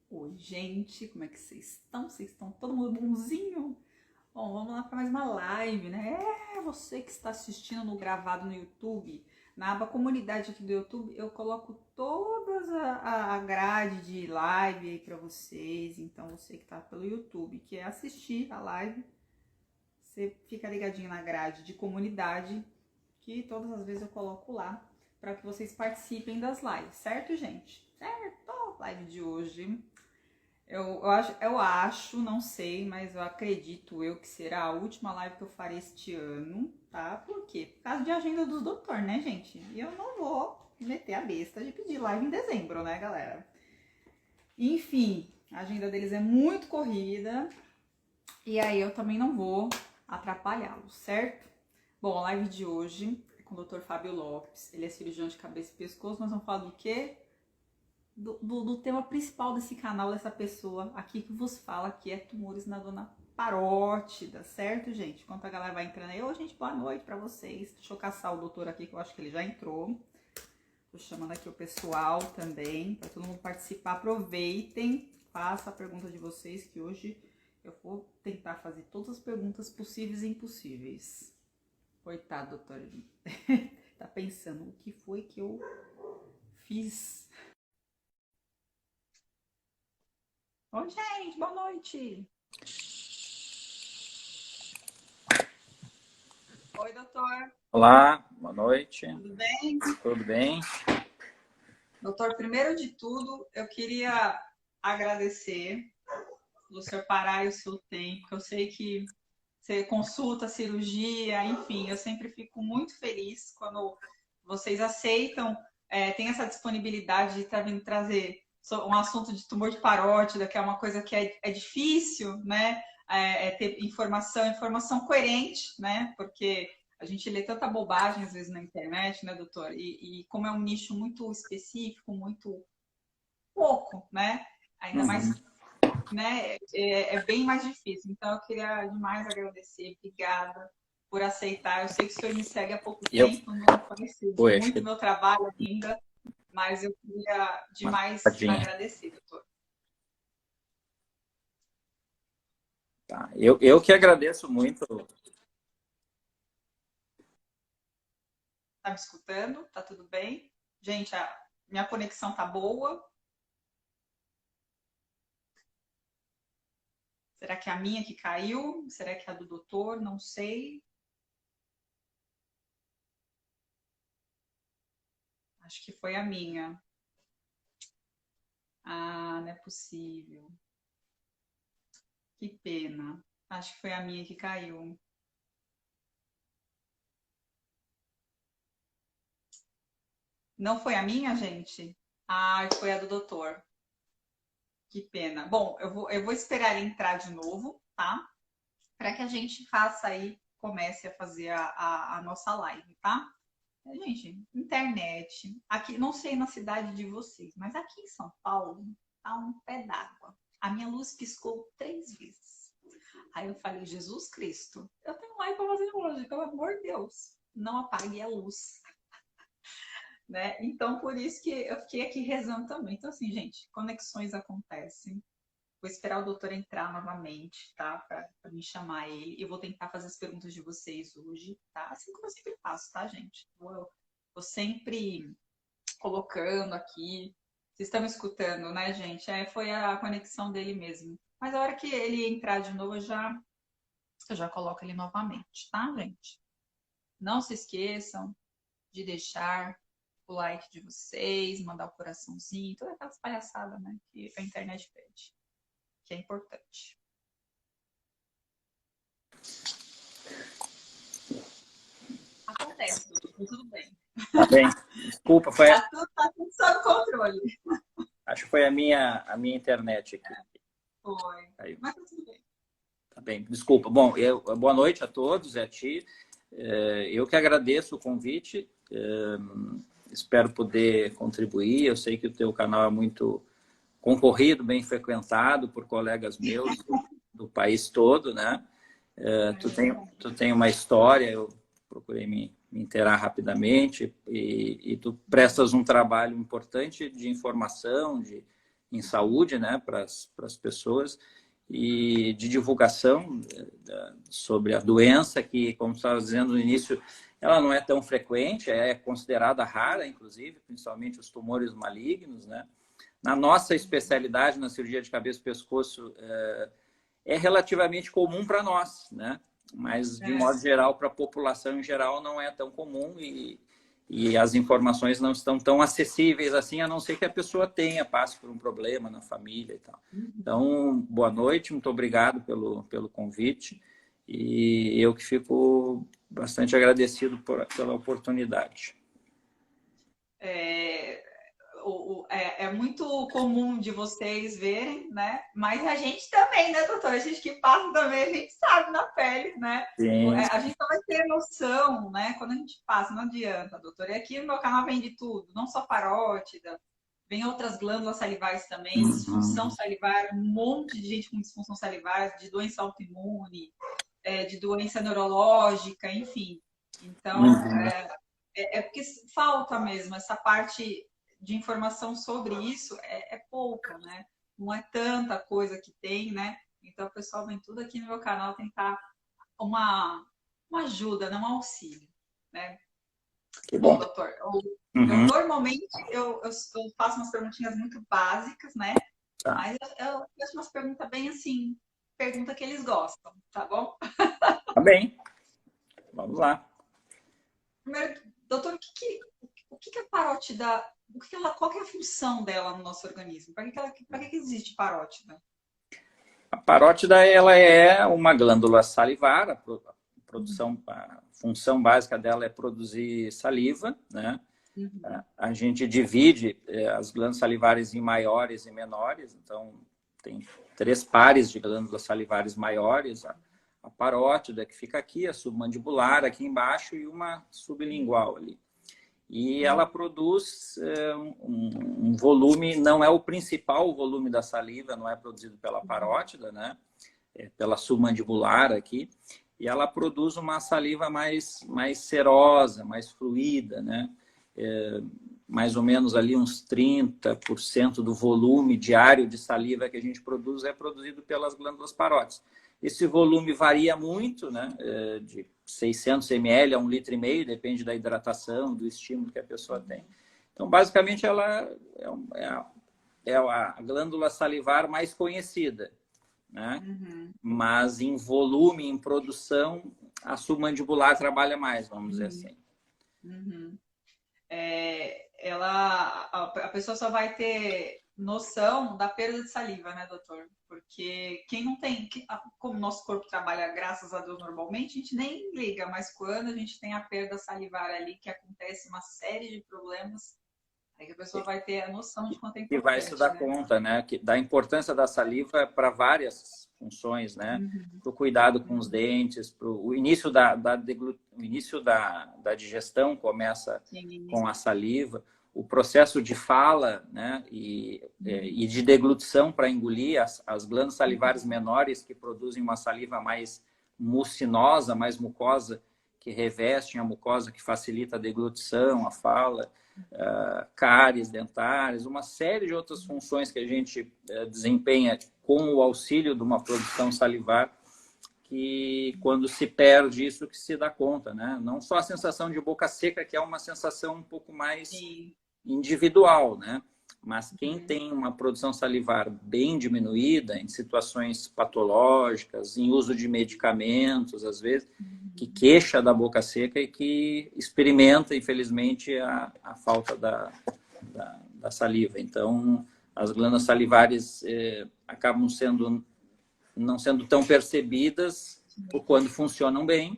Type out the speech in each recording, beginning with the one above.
Oi, gente, como é que vocês estão? Vocês estão todo mundo bonzinho? Bom, vamos lá para mais uma live, né? Você que está assistindo no gravado no YouTube, na aba comunidade aqui do YouTube, eu coloco todas a grade de live aí para vocês. Então, você que está pelo YouTube, que é assistir a live, você fica ligadinho na grade de comunidade, que todas as vezes eu coloco lá para que vocês participem das lives, certo, gente? Certo? Live de hoje. Eu acho, não sei, mas eu acredito que será a última live que eu farei este ano, tá? Por quê? Por causa de agenda dos doutor, né, gente? E eu não vou meter a besta de pedir live em dezembro, né, galera? Enfim, a agenda deles é muito corrida e aí eu também não vou atrapalhá-los, certo? Bom, a live de hoje é com o Dr. Fábio Lopes, ele é cirurgião de cabeça e pescoço. Nós vamos falar do quê? Do tema principal desse canal, dessa pessoa aqui que vos fala, que é tumores na zona parótida, certo, gente? Enquanto a galera vai entrando aí, gente, boa noite pra vocês. Deixa eu caçar o doutor aqui, que eu acho que ele já entrou. Tô chamando aqui o pessoal também, pra todo mundo participar. Aproveitem, faça a pergunta de vocês, que hoje eu vou tentar fazer todas as perguntas possíveis e impossíveis. Coitado, doutor. Tá pensando, o que foi que eu fiz? Oi, gente, boa noite. Oi, doutor. Olá, boa noite. Tudo bem? Tudo bem? Doutor, primeiro de tudo, eu queria agradecer o senhor parar o seu tempo. Eu sei que você consulta cirurgia, enfim, eu sempre fico muito feliz quando vocês aceitam, tem essa disponibilidade de estar vindo trazer um assunto de tumor de parótida, que é uma coisa que é difícil, né? Ter informação coerente, né? Porque a gente lê tanta bobagem às vezes na internet, né, doutor? E como é um nicho muito específico, muito pouco, né? Ainda mais, Uhum. né? É bem mais difícil. Então, eu queria demais agradecer. Obrigada por aceitar. Eu sei que o senhor me segue há pouco Eu, tempo, não conheci oi, acho muito que meu trabalho ainda, mas eu queria uma demais tadinha. agradecer, doutor. Tá. Eu que agradeço muito. Tá me escutando? Tá tudo bem? Gente, a minha conexão tá boa. Será que é a minha que caiu? Será que é a do doutor? Não sei. Acho que foi a minha. Ah, não é possível. Que pena. Acho que foi a minha que caiu. Não foi a minha, gente? Ah, foi a do doutor. Que pena. Bom, eu vou esperar ele entrar de novo, tá? Para que a gente faça aí, comece a fazer a nossa live, tá? Gente, internet. Aqui, não sei na cidade de vocês, mas aqui em São Paulo tá um pé d'água. A minha luz piscou 3 vezes. Aí eu falei, Jesus Cristo, eu tenho live para fazer hoje, pelo amor de Deus. Não apague a luz, né? Então, por isso que eu fiquei aqui rezando também. Então, assim, gente, conexões acontecem. Vou esperar o doutor entrar novamente, tá? Para me chamar ele. Eu vou tentar fazer as perguntas de vocês hoje, tá? Assim como eu sempre faço, tá, gente? Vou sempre colocando aqui. Vocês estão me escutando, né, gente? Foi a conexão dele mesmo. Mas a hora que ele entrar de novo, eu já coloco ele novamente, tá, gente? Não se esqueçam de deixar o like de vocês, mandar o coraçãozinho, todas aquelas palhaçadas, né, que a internet pede, que é importante. Acontece, doutor, tudo bem. Tá bem? Desculpa, Tá tudo sob controle. acho que foi a minha internet aqui. Foi. Aí, Mas tá tudo bem. tá bem, desculpa. Bom, boa noite a todos, a ti. Eu que agradeço o convite. Espero poder contribuir. Eu sei que o teu canal é muito concorrido, bem frequentado por colegas meus do país todo, né? Tu tem uma história, eu procurei me inteirar rapidamente, e tu prestas um trabalho importante de informação, em saúde, né, para as pessoas, e de divulgação sobre a doença, que, como estava dizendo no início, ela não é tão frequente, é considerada rara, inclusive, principalmente os tumores malignos, né? Na nossa especialidade, na cirurgia de cabeça e pescoço, é relativamente comum para nós, né? Mas, de modo geral, para a população em geral, não é tão comum e as informações não estão tão acessíveis assim, a não ser que a pessoa passe por um problema na família e tal. Então, boa noite, muito obrigado pelo convite e eu que fico bastante agradecido pela oportunidade. É muito comum de vocês verem, né? Mas a gente também, né, doutora? A gente que passa também, a gente sabe na pele, né? Sim. A gente só vai ter noção, né? Quando a gente passa, não adianta, doutora. E aqui no meu canal vem de tudo, não só parótida, vem outras glândulas salivares também, disfunção salivar, um monte de gente com disfunção salivar, de doença autoimune, de doença neurológica, enfim. Então, é porque falta mesmo essa parte de informação sobre isso, é pouca, né? Não é tanta coisa que tem, né? Então, o pessoal vem tudo aqui no meu canal tentar uma ajuda, não um auxílio, né? Que bom, doutor, normalmente eu faço umas perguntinhas muito básicas, né? Tá. Mas eu faço umas perguntas bem assim, pergunta que eles gostam, tá bom? Tá bem. Vamos lá. Primeiro, doutor, o que a parótida, qual que é a função dela no nosso organismo? Para que existe parótida? A parótida, ela é uma glândula salivar, a função básica dela é produzir saliva, né? A gente divide as glândulas salivares em maiores e menores, então tem 3 pares de glândulas salivares maiores, a parótida que fica aqui, a submandibular aqui embaixo e uma sublingual ali. E ela produz um volume, não é o principal volume da saliva, não é produzido pela parótida, né? É pela submandibular aqui. E ela produz uma saliva mais serosa, mais fluida, né? Mais ou menos ali uns 30% do volume diário de saliva que a gente produz é produzido pelas glândulas parótidas. Esse volume varia muito, né? De 600 ml a 1,5 litro, depende da hidratação, do estímulo que a pessoa tem. Então, basicamente, ela é a glândula salivar mais conhecida, né? Mas em volume, em produção, a submandibular trabalha mais, vamos dizer assim. A pessoa só vai ter noção da perda de saliva, né, doutor? Porque quem não tem, como o nosso corpo trabalha, graças a Deus, normalmente, a gente nem liga, mas quando a gente tem a perda salivar ali, que acontece uma série de problemas, aí que a pessoa vai ter a noção de quanto é importante. E vai se dar conta, né, da importância da saliva para várias funções, né? Para o cuidado com os dentes, o início da digestão começa com a saliva, o processo de fala, né, e de deglutição para engolir, as glândulas salivares menores que produzem uma saliva mais mucinosa, mais mucosa, que revestem a mucosa, que facilita a deglutição, a fala, cáries dentárias, uma série de outras funções que a gente desempenha com o auxílio de uma produção salivar, que quando se perde isso que se dá conta, né? Não só a sensação de boca seca, que é uma sensação um pouco mais individual, né? Mas quem tem uma produção salivar bem diminuída, em situações patológicas, em uso de medicamentos, às vezes, que queixa da boca seca e que experimenta, infelizmente, a falta da saliva. Então, as glândulas salivares acabam não sendo tão percebidas por quando funcionam bem,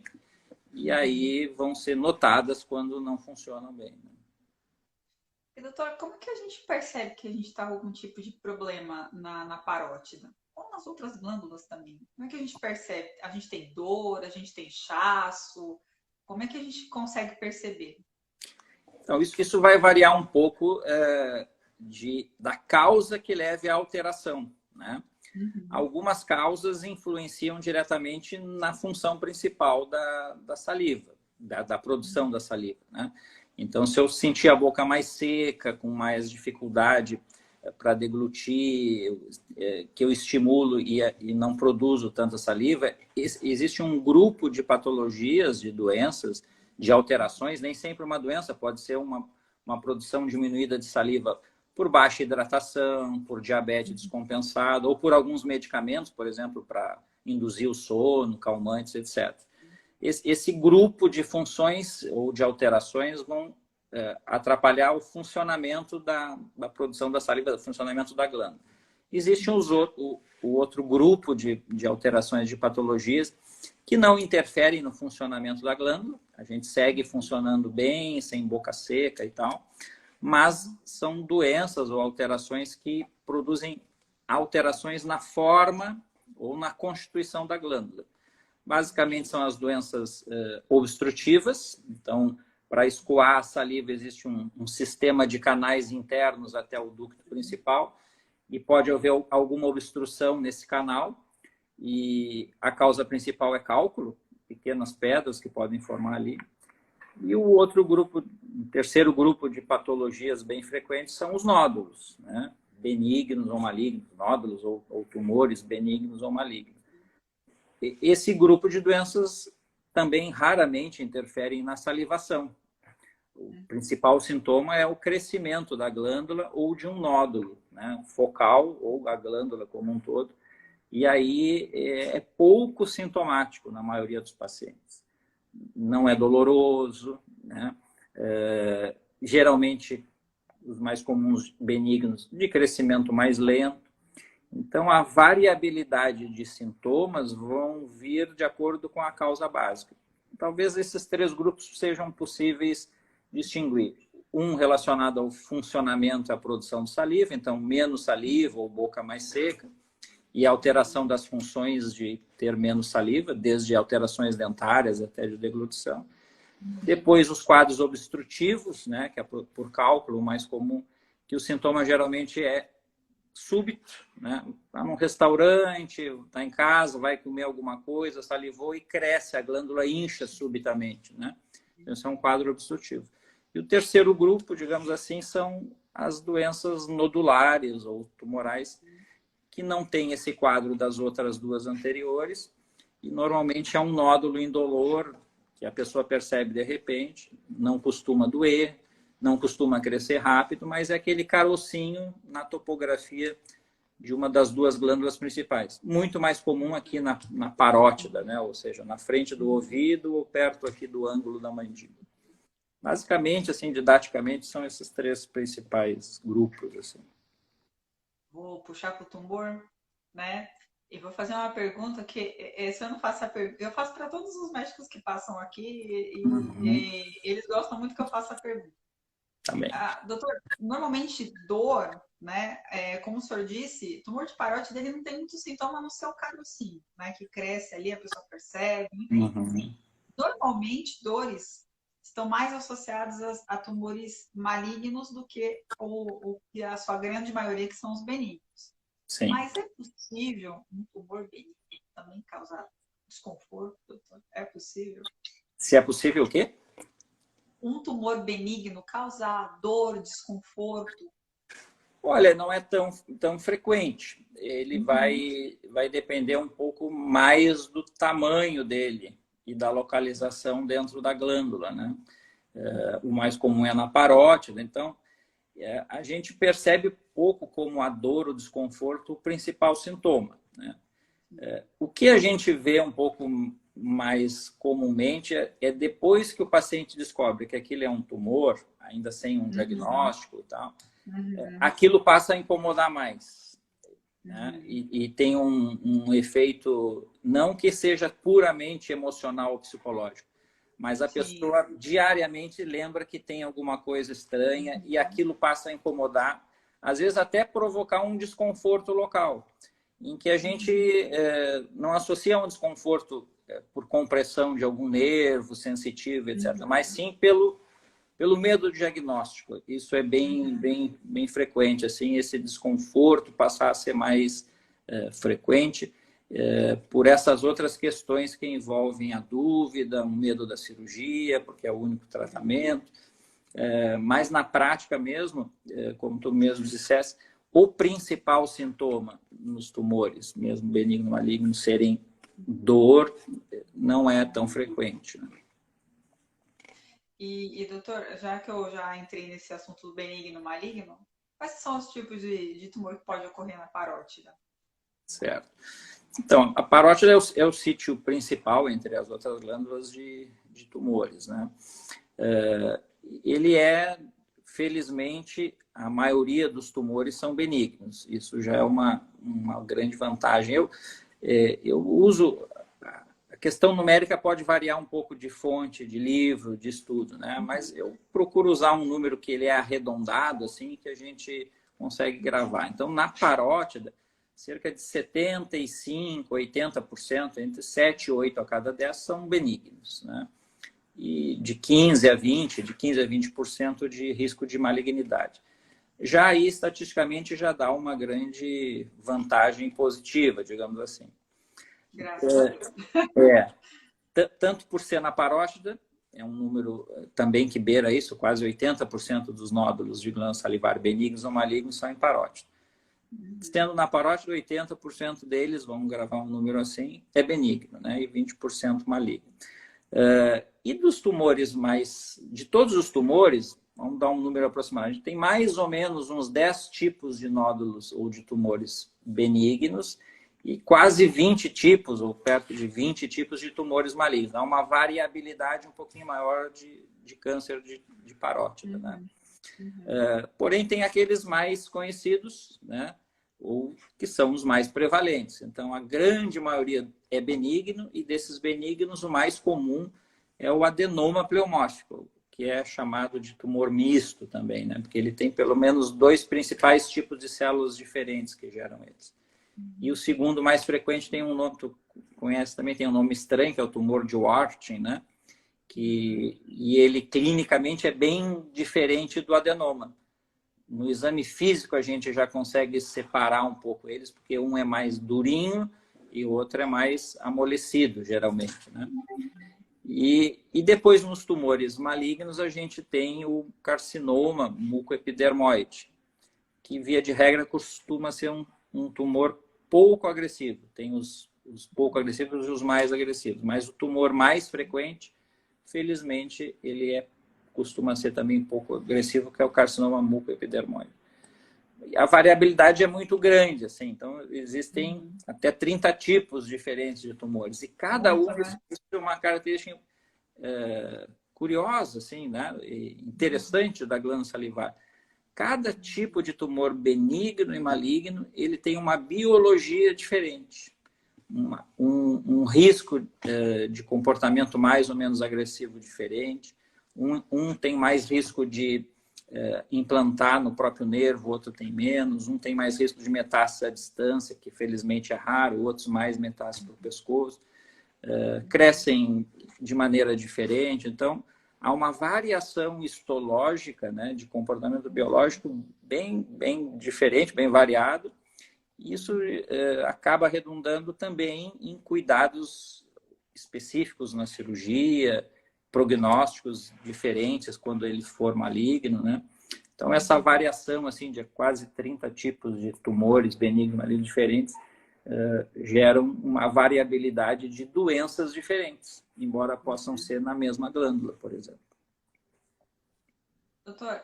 e aí vão ser notadas quando não funcionam bem. E, doutor, como que a gente percebe que a gente está com algum tipo de problema na parótida? Ou nas outras glândulas também? Como é que a gente percebe? A gente tem dor, a gente tem inchaço? Como é que a gente consegue perceber? Então, isso vai variar um pouco da causa que leve à alteração, né? Algumas causas influenciam diretamente na função principal da saliva, da produção da saliva, né? Então, se eu sentir a boca mais seca, com mais dificuldade para deglutir, que eu estimulo e não produzo tanta saliva. Existe um grupo de patologias, de doenças, de alterações, nem sempre uma doença, pode ser uma produção diminuída de saliva por baixa hidratação, por diabetes descompensado, ou por alguns medicamentos, por exemplo, para induzir o sono, calmantes, etc. Esse grupo de funções ou de alterações vão atrapalhar o funcionamento da produção da saliva, o funcionamento da glândula. Existe o outro grupo de alterações, de patologias, que não interferem no funcionamento da glândula. A gente segue funcionando bem, sem boca seca e tal, mas são doenças ou alterações que produzem alterações na forma ou na constituição da glândula. Basicamente são as doenças obstrutivas. Então, para escoar a saliva existe um sistema de canais internos até o ducto principal e pode haver alguma obstrução nesse canal. E a causa principal é cálculo, pequenas pedras que podem formar ali. E o outro grupo, o terceiro grupo de patologias bem frequentes são os nódulos, né? Benignos ou malignos, nódulos ou tumores benignos ou malignos. Esse grupo de doenças também raramente interferem na salivação. O principal sintoma é o crescimento da glândula ou de um nódulo, né? Focal ou a glândula como um todo. E aí é pouco sintomático na maioria dos pacientes. Não é doloroso, né? Geralmente, os mais comuns benignos, de crescimento mais lento. Então, a variabilidade de sintomas vão vir de acordo com a causa básica. Talvez esses três grupos sejam possíveis distinguir. Um relacionado ao funcionamento e à produção de saliva, então menos saliva ou boca mais seca, e alteração das funções de ter menos saliva, desde alterações dentárias até de deglutição. Depois, os quadros obstrutivos, né, que é por cálculo, o mais comum, que o sintoma geralmente é súbito, né? Está num restaurante, está em casa, vai comer alguma coisa, salivou e cresce, a glândula incha subitamente, né? Esse é um quadro obstrutivo. E o terceiro grupo, digamos assim, são as doenças nodulares ou tumorais, que não tem esse quadro das outras duas anteriores, e normalmente é um nódulo indolor, que a pessoa percebe de repente, não costuma doer, não costuma crescer rápido, mas é aquele carocinho na topografia de uma das duas glândulas principais. Muito mais comum aqui na parótida, né? Ou seja, na frente do ouvido ou perto aqui do ângulo da mandíbula. Basicamente, assim, didaticamente, são esses três principais grupos. Assim. Vou puxar para o tumor, né? E vou fazer uma pergunta que se eu não faço a pergunta, eu faço para todos os médicos que passam aqui e eles gostam muito que eu faça a pergunta. Também. Doutor, normalmente dor, né? Como o senhor disse, tumor de parótida ele não tem muito sintoma no seu carocinho, né? Que cresce ali, a pessoa percebe, não tem. Assim. Normalmente, dores estão mais associadas a tumores malignos do que a sua grande maioria, que são os benignos. Sim. Mas é possível um tumor benigno também causar desconforto, doutor? É possível? Se é possível o quê? Um tumor benigno causar dor, desconforto? Olha, não é tão frequente. Ele vai depender um pouco mais do tamanho dele e da localização dentro da glândula, né? O mais comum é na parótida. Então, a gente percebe pouco como a dor ou desconforto o principal sintoma, né? O que a gente vê um pouco mais comumente é depois que o paciente descobre que aquilo é um tumor, ainda sem um diagnóstico e tal, aquilo passa a incomodar mais. Né? E tem um efeito, não que seja puramente emocional ou psicológico, mas a pessoa diariamente lembra que tem alguma coisa estranha e aquilo passa a incomodar, às vezes até provocar um desconforto local, em que a gente não associa um desconforto por compressão de algum nervo sensitivo, etc., mas sim pelo medo do diagnóstico. Isso é bem frequente, assim, esse desconforto passar a ser mais frequente por essas outras questões que envolvem a dúvida, o medo da cirurgia, porque é o único tratamento. Mas na prática mesmo, como tu mesmo disseste, o principal sintoma nos tumores, mesmo benigno maligno, serem dor, não é tão frequente, né? Doutor, já que eu já entrei nesse assunto do benigno maligno, quais são os tipos de tumor que pode ocorrer na parótida? Certo. Então, a parótida é o sítio principal, entre as outras glândulas, de tumores, né? Ele é, felizmente, a maioria dos tumores são benignos. Isso já é uma grande vantagem. Eu uso... A questão numérica pode variar um pouco de fonte, de livro, de estudo, né? Mas eu procuro usar um número que ele é arredondado, assim, que a gente consegue gravar. Então, na parótida, cerca de 75%, 80%, entre 7 e 8 a cada 10 são benignos, né? E de 15 a 20% de risco de malignidade. Já aí, estatisticamente, já dá uma grande vantagem positiva, digamos assim. Graças a Deus. Tanto por ser na parótida, é um número também que beira isso, quase 80% dos nódulos de glândula salivar benignos ou malignos são em parótida. Tendo na parótida, 80% deles, vamos gravar um número assim, é benigno, né? E 20% maligno. E dos tumores de todos os tumores, vamos dar um número aproximado, a gente tem mais ou menos uns 10 tipos de nódulos ou de tumores benignos e quase 20 tipos, ou perto de 20 tipos de tumores malignos. Há uma variabilidade um pouquinho maior de câncer de parótida, né? Porém, tem aqueles mais conhecidos, né? Ou que são os mais prevalentes. Então, a grande maioria é benigno, e desses benignos, o mais comum é o adenoma pleomórfico, que é chamado de tumor misto também, né? Porque ele tem pelo menos 2 principais tipos de células diferentes que geram eles. E o segundo mais frequente tem um nome, tu conhece também, tem um nome estranho, que é o tumor de Warthin, né? E ele clinicamente é bem diferente do adenoma. No exame físico a gente já consegue separar um pouco eles, porque um é mais durinho e o outro é mais amolecido, geralmente, né? E depois nos tumores malignos a gente tem o carcinoma mucoepidermoide, que via de regra costuma ser um tumor pouco agressivo. Tem os pouco agressivos e os mais agressivos. Mas o tumor mais frequente, felizmente, ele costuma ser também um pouco agressivo, que é o carcinoma mucoepidermoide. A variabilidade é muito grande, assim. Então, existem até 30 tipos diferentes de tumores. E cada um é uma característica curiosa, assim, né? E interessante da glândula salivar. Cada tipo de tumor benigno e maligno, ele tem uma biologia diferente. Um risco de comportamento mais ou menos agressivo diferente. Um tem mais risco de implantar no próprio nervo, outro tem menos. Um tem mais risco de metástase à distância, que felizmente é raro, outros mais metástase para o pescoço. Crescem de maneira diferente. Então, há uma variação histológica, né, de comportamento biológico bem diferente, bem variado. E isso acaba redundando também em cuidados específicos na cirurgia, prognósticos diferentes quando ele for maligno, né? Então, essa variação assim, de quase 30 tipos de tumores benignos e malignos diferentes geram uma variabilidade de doenças diferentes, embora possam ser na mesma glândula, por exemplo. Doutor,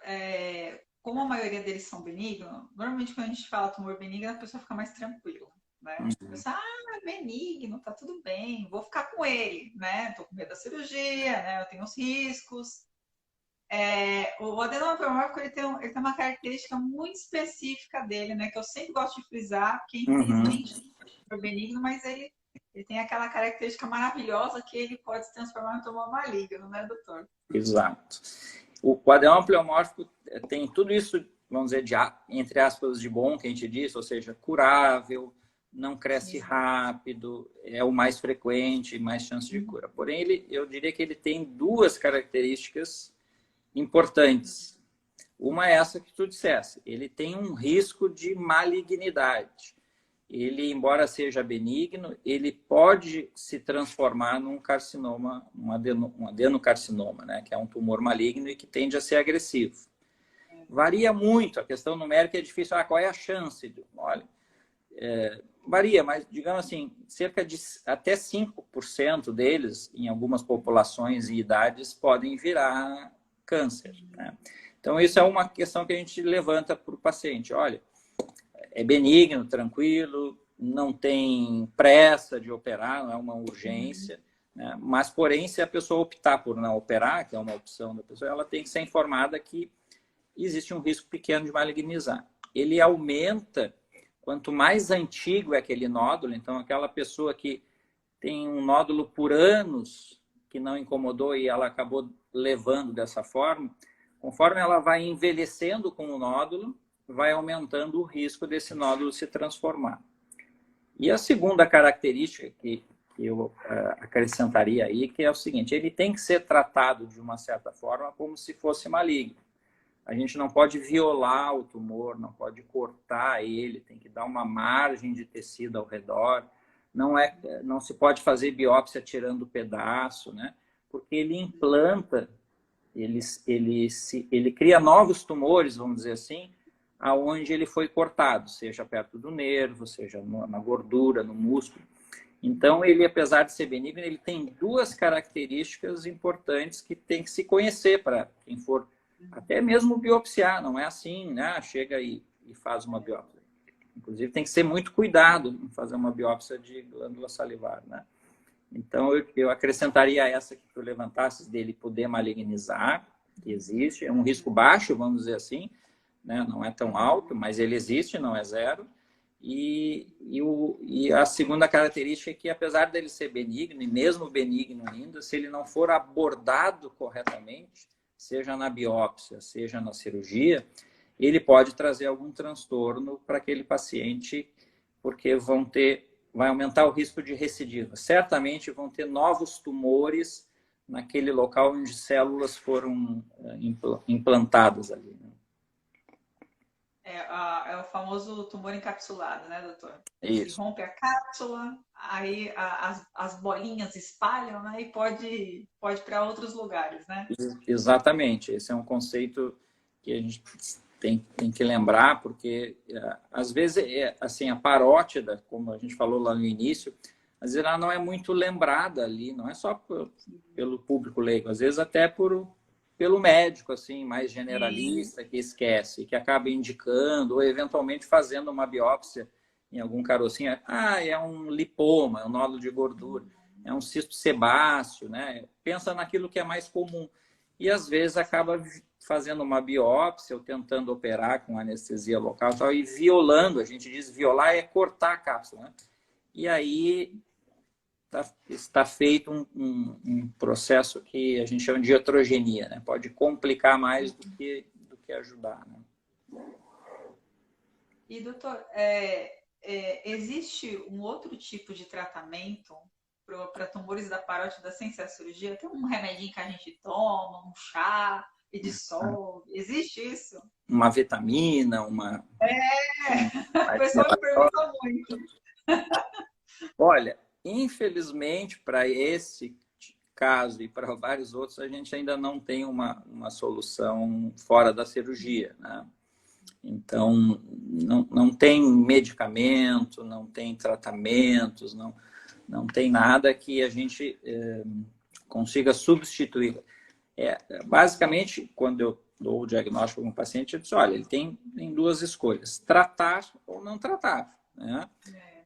como a maioria deles são benignos, normalmente quando a gente fala tumor benigno, a pessoa fica mais tranquila, né? A pessoa, é benigno, tá tudo bem, vou ficar com ele, né? Tô com medo da cirurgia, né? Eu tenho os riscos. O adenoma pleomórfico, ele tem uma característica muito específica dele, né? Que eu sempre gosto de frisar, que infelizmente é benigno, mas ele tem aquela característica maravilhosa que ele pode se transformar em tumor maligno, né, doutor? Exato. O adenoma pleomórfico tem tudo isso, vamos dizer, entre aspas, de bom, que a gente diz, ou seja, curável, não cresce rápido, é o mais frequente, mais chance de cura. Porém, eu diria que ele tem 2 características importantes. Uma é essa que tu dissesse. Ele tem um risco de malignidade. Ele, embora seja benigno, ele pode se transformar num carcinoma, um adenocarcinoma, né? Que é um tumor maligno e que tende a ser agressivo. Varia muito, a questão numérica é difícil. Qual é a chance? Olha, varia, mas digamos assim, cerca de até 5% deles, em algumas populações e idades, podem virar câncer, né? Então, isso é uma questão que a gente levanta para o paciente. Olha, é benigno, tranquilo, não tem pressa de operar, não é uma urgência, né? Mas, porém, se a pessoa optar por não operar, que é uma opção da pessoa, ela tem que ser informada que existe um risco pequeno de malignizar. Ele aumenta quanto mais antigo é aquele nódulo. Então, aquela pessoa que tem um nódulo por anos que não incomodou e ela acabou levando dessa forma, conforme ela vai envelhecendo com o nódulo, vai aumentando o risco desse nódulo se transformar. E a segunda característica que eu acrescentaria aí, que é o seguinte: ele tem que ser tratado de uma certa forma como se fosse maligno. A gente não pode violar o tumor, não pode cortar ele, tem que dar uma margem de tecido ao redor. Não se pode fazer biópsia tirando pedaço, né? Porque ele implanta, ele cria novos tumores, vamos dizer assim, aonde ele foi cortado, seja perto do nervo, seja na gordura, no músculo. Então, ele, apesar de ser benigno, ele tem duas características importantes que tem que se conhecer para quem for até mesmo biopsiar. Não é assim, né? Chega e faz uma biópsia. Inclusive, tem que ser muito cuidado em fazer uma biópsia de glândula salivar, né? Então, eu acrescentaria essa que tu levantasses, dele poder malignizar, que existe. É um risco baixo, vamos dizer assim, né? Não é tão alto, mas ele existe, não é zero. E a segunda característica é que, apesar dele ser benigno, e mesmo benigno ainda, se ele não for abordado corretamente, seja na biópsia, seja na cirurgia, ele pode trazer algum transtorno para aquele paciente, porque vai aumentar o risco de recidiva. Certamente vão ter novos tumores naquele local onde células foram implantadas ali, né? É o famoso tumor encapsulado, né, doutor? Se Isso. rompe a cápsula, aí as bolinhas espalham, né, e pode ir para outros lugares, né? Exatamente. Esse é um conceito que a gente tem que lembrar, porque às vezes assim, a parótida, como a gente falou lá no início, às vezes ela não é muito lembrada ali, não é só pelo público leigo, às vezes até pelo médico, assim, mais generalista, que esquece, que acaba indicando ou eventualmente fazendo uma biópsia em algum carocinho. É um lipoma, é um nódulo de gordura, é um cisto sebáceo, né? Pensa naquilo que é mais comum. E às vezes acaba fazendo uma biópsia ou tentando operar com anestesia local e tal, e violando. A gente diz violar é cortar a cápsula, né? E aí está feito um processo que a gente chama de iatrogenia, né? Pode complicar mais do que ajudar, né? E, doutor, existe um outro tipo de tratamento para tumores da parótida sem ser a cirurgia? Tem um remedinho que a gente toma, um chá e dissolve? Existe isso? Uma vitamina, A pessoa me pergunta muito. Olha, infelizmente, para esse caso e para vários outros, a gente ainda não tem uma solução fora da cirurgia, né? Então, não tem medicamento, não tem tratamentos, não tem nada que a gente consiga substituir. Basicamente, quando eu dou o diagnóstico para um paciente, eu disse, olha, ele tem duas escolhas, tratar ou não tratar, né?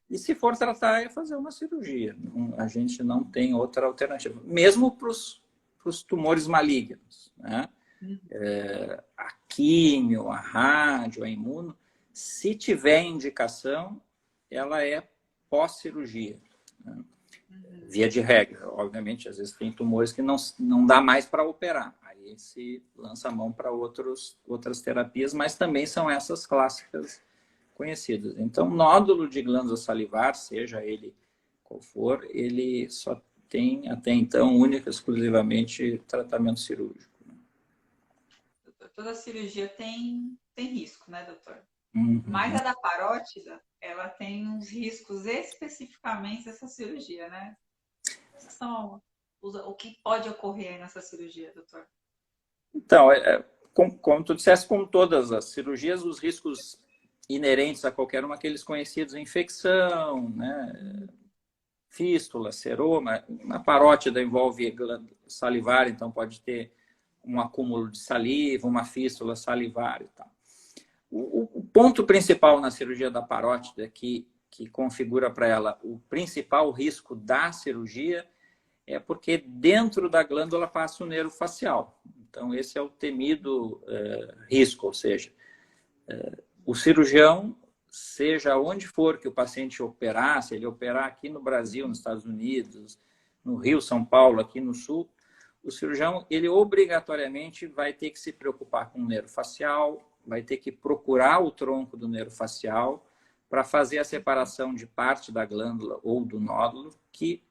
E se for tratar, é fazer uma cirurgia. A gente não tem outra alternativa. Mesmo para os tumores malignos, né? A químio, a rádio, a imuno, se tiver indicação, ela é pós-cirurgia, né? Via de regra. Obviamente, às vezes tem tumores que não dá mais para operar. Aí se lança a mão para outras terapias, mas também são essas clássicas conhecidas. Então, nódulo de glândula salivar, seja ele qual for, ele só tem, até então, única e exclusivamente tratamento cirúrgico. Toda cirurgia tem risco, né, doutor? Uhum. Mas a da parótida, ela tem uns riscos especificamente dessa cirurgia, né? São o que pode ocorrer aí nessa cirurgia, doutor? Então, como tu disseste, como todas as cirurgias, os riscos inerentes a qualquer uma, aqueles conhecidos, infecção, né? Fístula, seroma. Uma parótida envolve glândula salivar, então pode ter um acúmulo de saliva, uma fístula salivar e tal. O ponto principal na cirurgia da parótida que configura para ela o principal risco da cirurgia é porque dentro da glândula passa o nervo facial. Então, esse é o temido risco, ou seja, o cirurgião, seja onde for que o paciente operar, se ele operar aqui no Brasil, nos Estados Unidos, no Rio, São Paulo, aqui no Sul, o cirurgião, ele obrigatoriamente vai ter que se preocupar com o nervo facial, vai ter que procurar o tronco do nervo facial para fazer a separação de parte da glândula ou do nódulo, que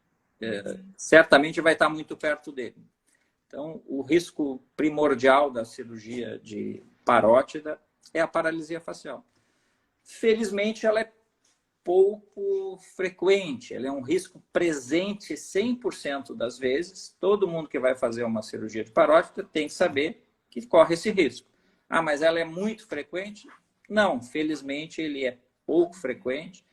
certamente vai estar muito perto dele. Então, o risco primordial da cirurgia de parótida é a paralisia facial. Felizmente, ela é pouco frequente, ela é um risco presente 100% das vezes. Todo mundo que vai fazer uma cirurgia de parótida tem que saber que corre esse risco. Ah, mas ela é muito frequente? Não, felizmente ele é pouco frequente,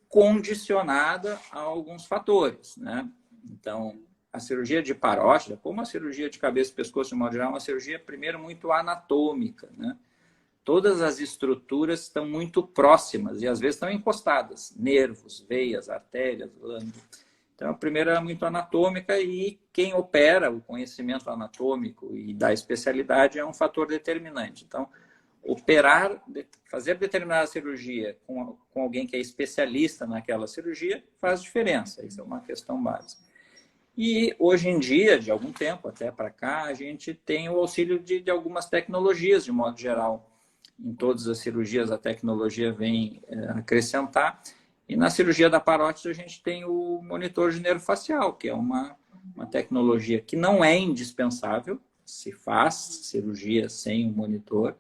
condicionada a alguns fatores, né? Então, a cirurgia de parótida, como a cirurgia de cabeça e pescoço, de modo geral, é uma cirurgia, primeiro, muito anatômica, né? Todas as estruturas estão muito próximas e, às vezes, estão encostadas. Nervos, veias, artérias, glândulas. Então, a primeira é muito anatômica e quem opera o conhecimento anatômico e da especialidade é um fator determinante. Então, fazer determinada cirurgia com alguém que é especialista naquela cirurgia faz diferença. Isso é uma questão básica. E hoje em dia, de algum tempo até para cá, a gente tem o auxílio de algumas tecnologias, de modo geral. Em todas as cirurgias a tecnologia vem acrescentar. E na cirurgia da parótida a gente tem o monitor de nervo facial, que é uma tecnologia que não é indispensável, se faz cirurgia sem o monitor,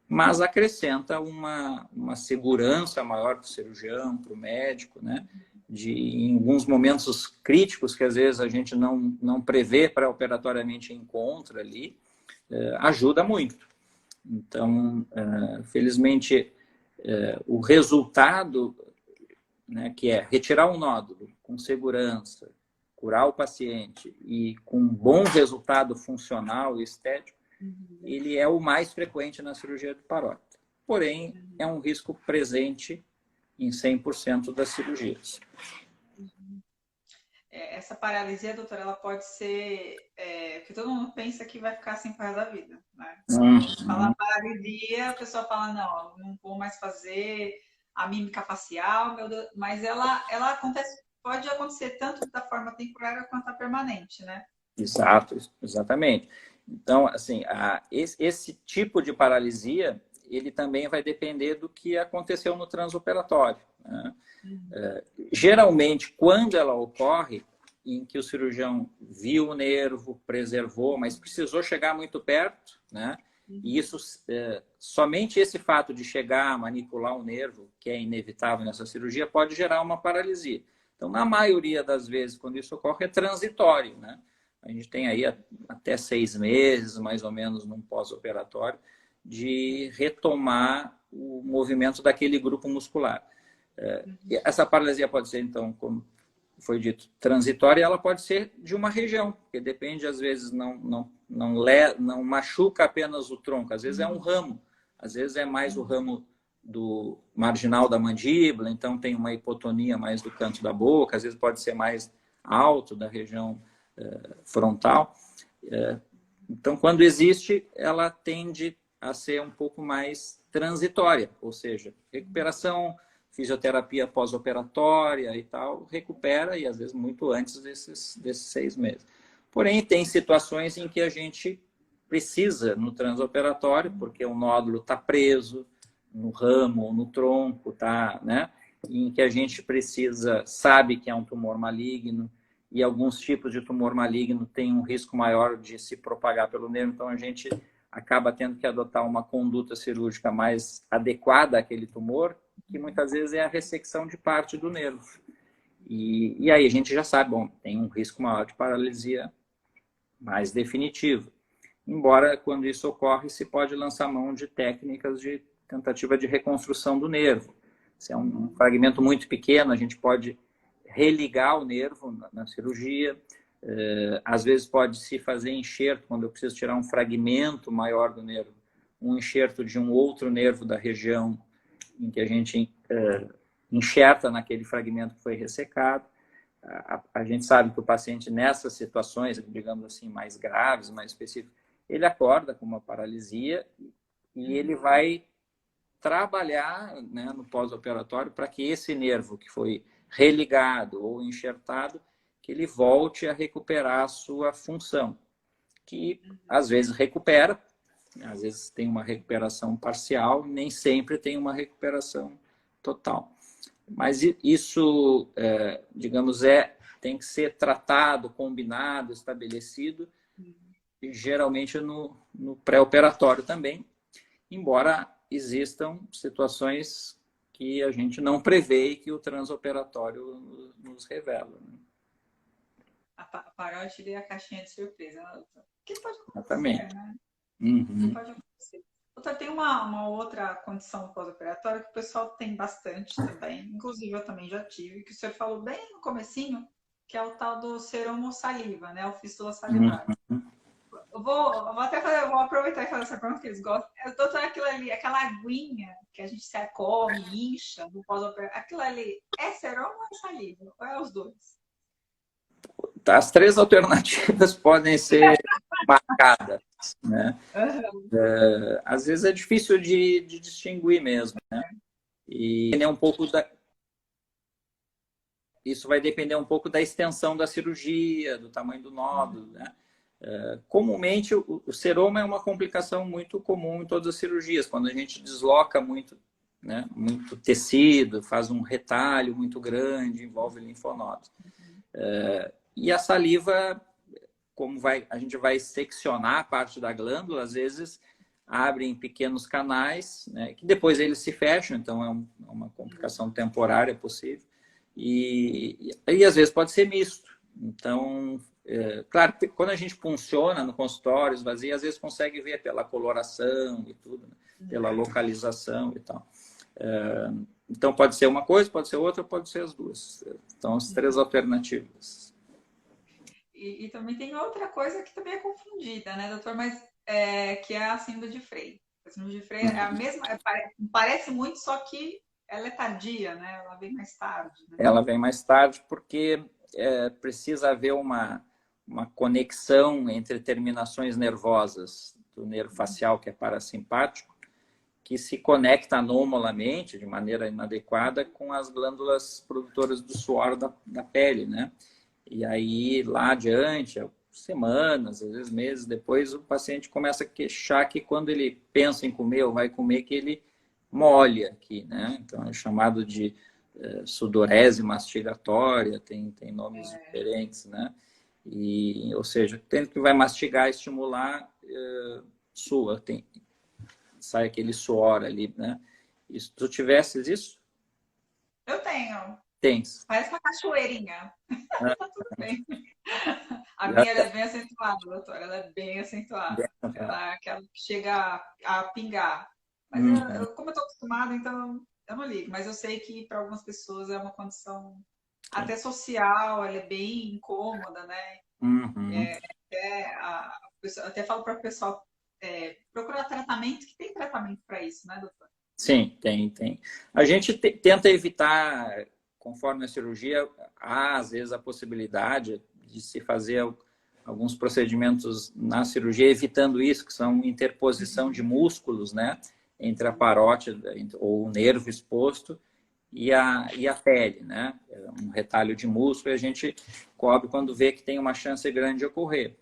mas acrescenta uma segurança maior para o cirurgião, para o médico, né? Em alguns momentos críticos que às vezes a gente não prevê pré-operatoriamente encontra ali, ajuda muito. Então, felizmente, o resultado, né, que é retirar um nódulo com segurança, curar o paciente e com um bom resultado funcional e estético, ele é o mais frequente na cirurgia de parótida. Porém, é um risco presente em 100% das cirurgias. Essa paralisia, doutora, ela pode ser... porque todo mundo pensa que vai ficar assim para o resto da vida, né? Fala paralisia, a pessoa fala, não vou mais fazer a mímica facial, meu Deus, mas ela acontece, pode acontecer tanto da forma temporária quanto a permanente, né? Exato, exatamente. Então, assim, esse tipo de paralisia, ele também vai depender do que aconteceu no transoperatório, né? Geralmente, quando ela ocorre, em que o cirurgião viu o nervo, preservou, mas precisou chegar muito perto, né? E isso, somente esse fato de chegar, manipular o nervo, que é inevitável nessa cirurgia, pode gerar uma paralisia. Então, na maioria das vezes, quando isso ocorre, é transitório, né? A gente tem aí até 6 meses, mais ou menos, num pós-operatório, de retomar o movimento daquele grupo muscular. Essa paralisia pode ser, então, como foi dito, transitória, ela pode ser de uma região, porque depende, às vezes, não machuca apenas o tronco, às vezes é um ramo, às vezes é mais o ramo do marginal da mandíbula, então tem uma hipotonia mais do canto da boca, às vezes pode ser mais alto da região frontal. Então, quando existe, ela tende a ser um pouco mais transitória, ou seja, recuperação, fisioterapia pós-operatória e tal, recupera, e às vezes muito antes desses 6 meses. Porém, tem situações em que a gente precisa, no transoperatório, porque o nódulo está preso no ramo ou no tronco, tá, né? Em que a gente sabe que é um tumor maligno, e alguns tipos de tumor maligno têm um risco maior de se propagar pelo nervo, então a gente acaba tendo que adotar uma conduta cirúrgica mais adequada àquele tumor, que muitas vezes é a ressecção de parte do nervo. E aí a gente já sabe, bom, tem um risco maior de paralisia mais definitivo. embora quando isso ocorre se pode lançar mão de técnicas de tentativa de reconstrução do nervo. Se é um fragmento muito pequeno, a gente pode religar o nervo na cirurgia. Às vezes pode se fazer enxerto, quando eu preciso tirar um fragmento maior do nervo, um enxerto de um outro nervo da região em que a gente enxerta naquele fragmento que foi ressecado. A gente sabe que o paciente nessas situações, digamos assim, mais graves, mais específicas, ele acorda com uma paralisia e ele vai trabalhar, né, no pós-operatório para que esse nervo que foi religado ou enxertado, que ele volte a recuperar a sua função, que às vezes recupera, às vezes tem uma recuperação parcial, nem sempre tem uma recuperação total. Mas isso, digamos, tem que ser tratado, combinado, estabelecido, e geralmente no pré-operatório também, embora existam situações que a gente não prevê e que o transoperatório nos revela. Né? A parótide é a caixinha de surpresa. Que pode acontecer, Exatamente. né? Uhum. Que pode acontecer. Doutor, tem uma outra condição pós-operatória que o pessoal tem bastante também, inclusive eu também já tive, que o senhor falou bem no comecinho, que é o tal do seromosaliva, né? O fístula salivar. Uhum. Eu vou até fazer, vou aproveitar e fazer essa pergunta que eles gostam. Doutor, aquilo ali, aquela aguinha que a gente se come, incha no pós-operatório, aquilo ali é seroma ou é saliva? Ou é os dois? As três alternativas podem ser marcadas, né? Uhum. Às vezes é difícil de distinguir mesmo, né? E isso vai depender um pouco da extensão da cirurgia, do tamanho do nódulo, né? Comumente, o seroma é uma complicação muito comum em todas as cirurgias, quando a gente desloca muito, né, muito tecido, faz um retalho muito grande, envolve linfonodos. E a saliva, a gente vai seccionar a parte da glândula, às vezes abrem pequenos canais, né, que depois eles se fecham, então é uma complicação temporária possível. E às vezes pode ser misto. Então, claro, quando a gente funciona no consultório, esvazia, às vezes consegue ver pela coloração e tudo, né? Pela localização e tal. Então, pode ser uma coisa, pode ser outra, pode ser as duas. Então, as três alternativas. E também tem outra coisa que também é confundida, né, doutor? Mas que é a síndrome de Frey. A síndrome de Frey é a mesma, parece muito, só que ela é tardia, né? Ela vem mais tarde. Né? Ela vem mais tarde porque precisa haver uma conexão entre terminações nervosas do nervo facial, que é parasimpático, que se conecta anomalamente, de maneira inadequada, com as glândulas produtoras do suor da pele, né? E aí, lá adiante, semanas, às vezes meses depois, o paciente começa a queixar que quando ele pensa em comer ou vai comer, que ele molha aqui, né? Então, é chamado de sudorese mastigatória, tem nomes diferentes, né? Ou seja, tendo que vai mastigar, estimular, sua, sai aquele suor ali, né? E se tu tivesses isso? Eu tenho. Tens. Parece uma cachoeirinha. Tá tudo bem. A Já minha ela é bem acentuada, doutora. Ela é bem acentuada. Aquela que chega a pingar. Mas como eu tô acostumada, então eu não ligo. Mas eu sei que para algumas pessoas é uma condição até social, ela é bem incômoda, né? Uhum. Até falo para o pessoal procurar tratamento, que tem tratamento para isso, né, doutor? Sim, tem. A gente tenta evitar, conforme a cirurgia, há às vezes a possibilidade de se fazer alguns procedimentos na cirurgia, evitando isso, que são interposição de músculos, né? Entre a parótida ou o nervo exposto e a pele, né? Um retalho de músculo e a gente cobre quando vê que tem uma chance grande de ocorrer.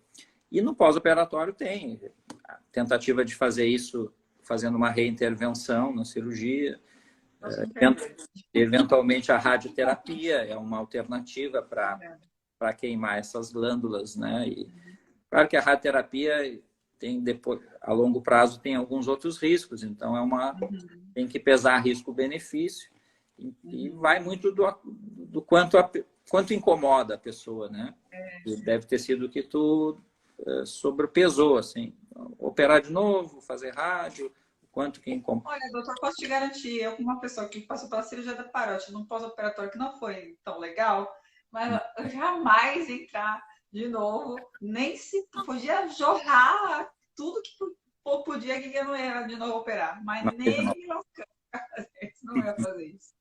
E no pós-operatório tem a tentativa de fazer isso fazendo uma reintervenção na cirurgia. Eventualmente a radioterapia é uma alternativa para queimar essas glândulas, né? E claro que a radioterapia tem depois, a longo prazo tem alguns outros riscos, então tem que pesar risco-benefício e vai muito do quanto incomoda a pessoa, né? E deve ter sido o que tu sobrepesou, assim. Operar de novo, fazer rádio, quanto que... Olha, doutor, posso te garantir, eu como uma pessoa que passou pela cirurgia da parótide num pós-operatório que não foi tão legal, mas eu jamais entrar de novo, nem se podia jorrar tudo que podia que eu não ia de novo operar, mas nem não ia fazer isso.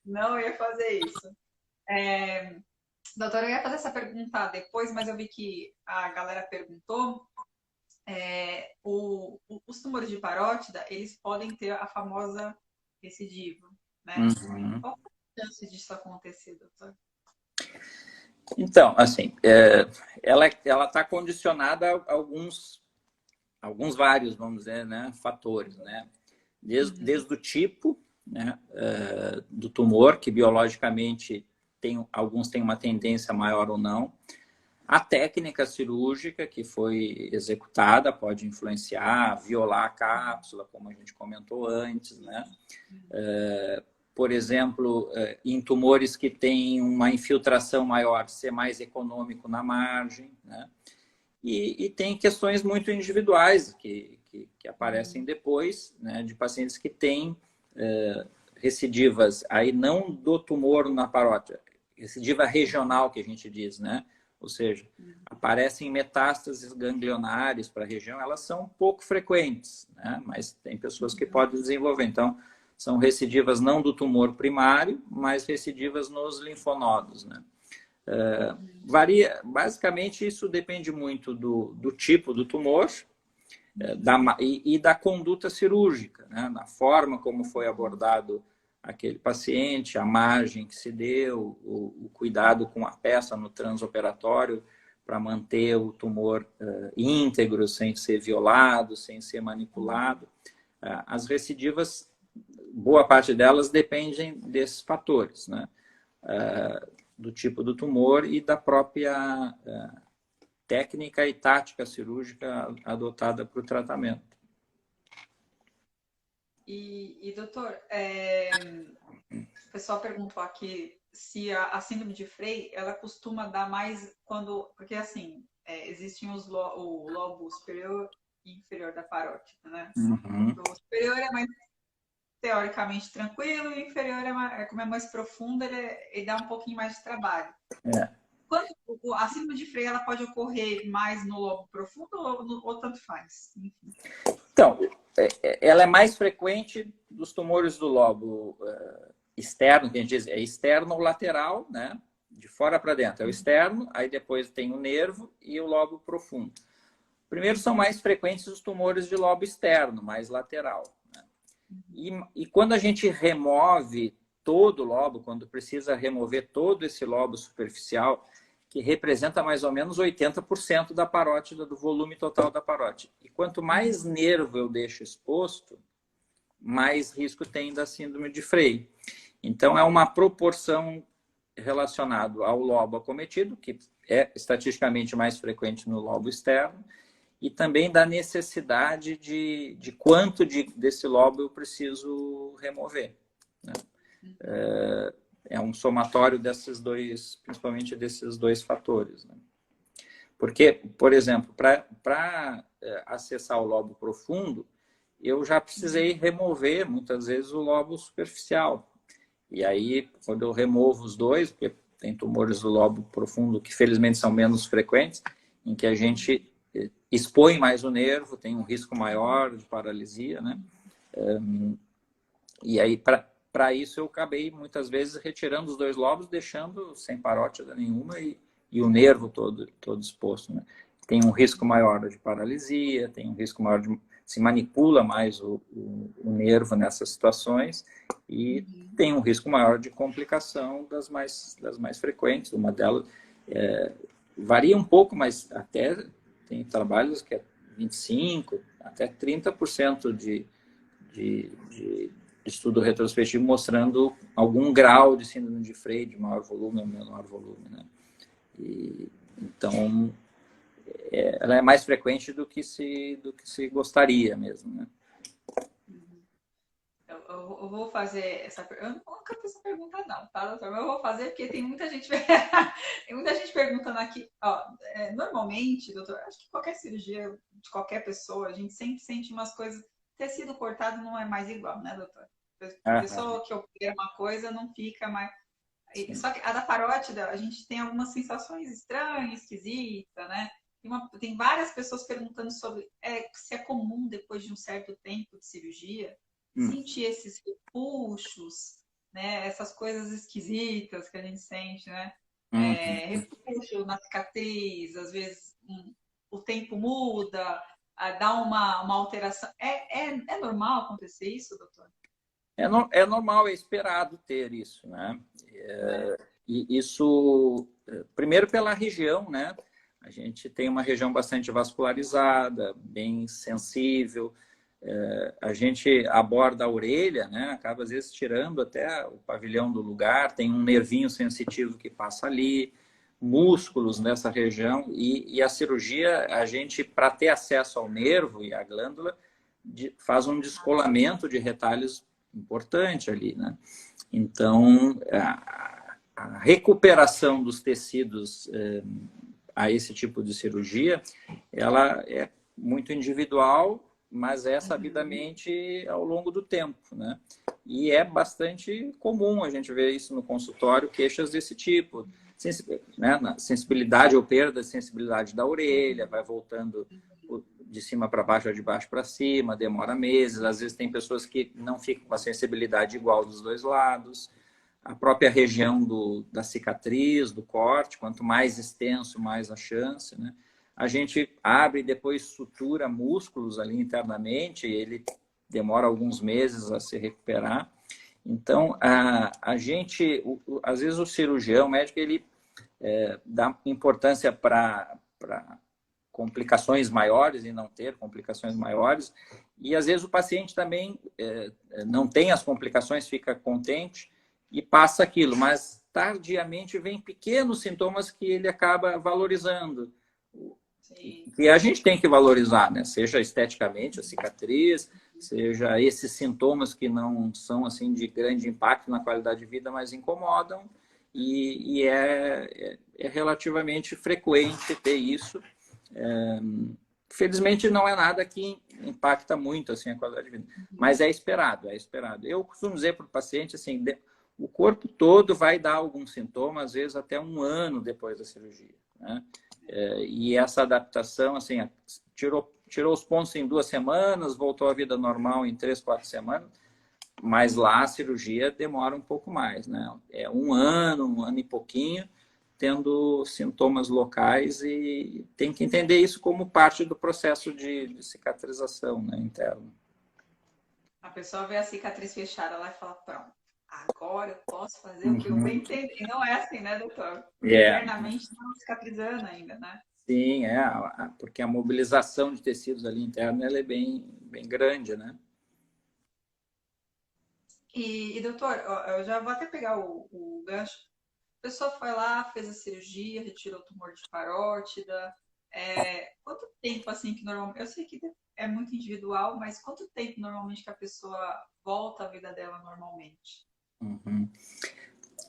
Não ia fazer isso. Doutora, eu ia fazer essa pergunta depois, mas eu vi que a galera perguntou. Os tumores de parótida, eles podem ter a famosa recidiva, né? Uhum. Qual é a chance disso acontecer, doutor? Então, assim, ela está condicionada a alguns vários, vamos dizer, né, fatores, né? Desde o tipo, né, do tumor, que biologicamente alguns têm uma tendência maior ou não. A técnica cirúrgica que foi executada pode influenciar, violar a cápsula, como a gente comentou antes, né? Por exemplo, em tumores que têm uma infiltração maior, ser mais econômico na margem, né? E tem questões muito individuais que aparecem depois, né? De pacientes que têm recidivas, aí não do tumor na parótida, recidiva regional que a gente diz, né? Ou seja, aparecem metástases ganglionares para a região, elas são pouco frequentes, né? Mas tem pessoas que podem desenvolver. Então, são recidivas não do tumor primário, mas recidivas nos linfonodos, né? Varia, basicamente isso depende muito do tipo do tumor e da conduta cirúrgica, né? Na forma como foi abordado aquele paciente, a margem que se deu, o cuidado com a peça no transoperatório para manter o tumor íntegro, sem ser violado, sem ser manipulado. As recidivas, boa parte delas dependem desses fatores, né? Do tipo do tumor e da própria técnica e tática cirúrgica adotada para o tratamento. Doutor, o pessoal perguntou aqui se a síndrome de Frey, ela costuma dar mais quando... Porque, assim, existem o lobo superior e inferior da parótida, né? Uhum. O superior é mais teoricamente tranquilo e o inferior como é mais profundo, ele dá um pouquinho mais de trabalho. Quando a síndrome de Frey, ela pode ocorrer mais no lobo profundo ou tanto faz? Enfim. Então, ela é mais frequente dos tumores do lobo externo, que a gente diz é externo ou lateral, né? De fora para dentro é o externo, aí depois tem o nervo e o lobo profundo. Primeiro são mais frequentes os tumores de lobo externo, mais lateral, né? E quando a gente remove todo o lobo, quando precisa remover todo esse lobo superficial, que representa mais ou menos 80% da parótida, do volume total da parótida. E quanto mais nervo eu deixo exposto, mais risco tem da síndrome de Frey. Então, é uma proporção relacionada ao lobo acometido, que é estatisticamente mais frequente no lobo externo, e também da necessidade de quanto desse lobo eu preciso remover, né? É um somatório desses dois, principalmente desses dois fatores, né? Porque, por exemplo, para acessar o lobo profundo, eu já precisei remover, muitas vezes, o lobo superficial. E aí, quando eu removo os dois, porque tem tumores do lobo profundo que, felizmente, são menos frequentes, em que a gente expõe mais o nervo, tem um risco maior de paralisia, né? E aí, para isso, eu acabei, muitas vezes, retirando os dois lobos, deixando sem parótida nenhuma e o nervo todo exposto, né? Tem um risco maior de paralisia, tem um risco maior de... Se manipula mais o nervo nessas situações e tem um risco maior de complicação das mais frequentes. Uma delas varia um pouco, mas até tem trabalhos que é 25%, até 30% de estudo retrospectivo mostrando algum grau de síndrome de Frey, de maior volume ou menor volume, né? Então, ela é mais frequente do que se gostaria mesmo, né? Eu vou fazer essa pergunta. Eu nunca fiz essa pergunta, não, tá, doutor? Mas eu vou fazer porque tem muita gente, tem muita gente perguntando aqui. Ó, normalmente, doutor, acho que qualquer cirurgia de qualquer pessoa, a gente sempre sente umas coisas. Tecido cortado não é mais igual, né, doutor? A Aham, pessoa que opera uma coisa não fica mais. sim. Só que a da parótida, a gente tem algumas sensações estranhas, esquisitas, né? Tem várias pessoas perguntando sobre se é comum, depois de um certo tempo de cirurgia, Hum, sentir esses repuxos, né? Essas coisas esquisitas que a gente sente, né? uhum. Repuxo na cicatriz, às vezes o tempo muda, dá uma alteração. É normal acontecer isso, doutor? É normal, é esperado ter isso, né? É. E isso, primeiro pela região, né? A gente tem uma região bastante vascularizada, bem sensível. A gente aborda a orelha, né? Acaba às vezes tirando até o pavilhão do lugar, tem um nervinho sensitivo que passa ali, músculos nessa região e a cirurgia, a gente para ter acesso ao nervo e à glândula, faz um descolamento de retalhos importante ali, né? Então, a recuperação dos tecidos a esse tipo de cirurgia, ela é muito individual, mas é Uhum. sabidamente ao longo do tempo, né? E é bastante comum a gente ver isso no consultório, queixas desse tipo, né? Na sensibilidade ou perda de sensibilidade da orelha, vai voltando de cima para baixo ou de baixo para cima, demora meses. Às vezes tem pessoas que não ficam com a sensibilidade igual dos dois lados. A própria região da cicatriz, do corte, quanto mais extenso, mais a chance, né? A gente abre e depois sutura músculos ali internamente, e ele demora alguns meses a se recuperar. Então, a gente, às vezes o cirurgião, o médico, ele dá importância para complicações maiores e não ter complicações maiores. E às vezes o paciente também não tem as complicações, fica contente e passa aquilo, mas tardiamente vem pequenos sintomas que ele acaba valorizando. Sim. E a gente tem que valorizar, né? Seja esteticamente a cicatriz, seja esses sintomas que não são assim de grande impacto na qualidade de vida, mas incomodam. É relativamente frequente ter isso. Felizmente não é nada que impacta muito assim a qualidade de vida, mas é esperado, é esperado. Eu costumo dizer para o paciente assim, o corpo todo vai dar algum sintoma, às vezes até um ano depois da cirurgia, né? E essa adaptação, assim, tirou os pontos em 2 semanas, voltou à vida normal em 3, 4 semanas, mas lá a cirurgia demora um pouco mais, né? É um ano e pouquinho, tendo sintomas locais e tem que entender isso como parte do processo de cicatrização, né, interno. A pessoa vê a cicatriz fechada lá e fala, pronto, agora eu posso fazer o que eu bem Uhum. entender. E não é assim, né, doutor? É, Internamente não cicatrizando ainda, né? sim, porque a mobilização de tecidos ali interno ela é bem grande, né? Doutor, ó, eu já vou até pegar o gancho. A pessoa foi lá, fez a cirurgia, retirou o tumor de parótida. Quanto tempo, assim, que normalmente... Eu sei que é muito individual, mas quanto tempo normalmente que a pessoa volta à vida dela normalmente? Uhum.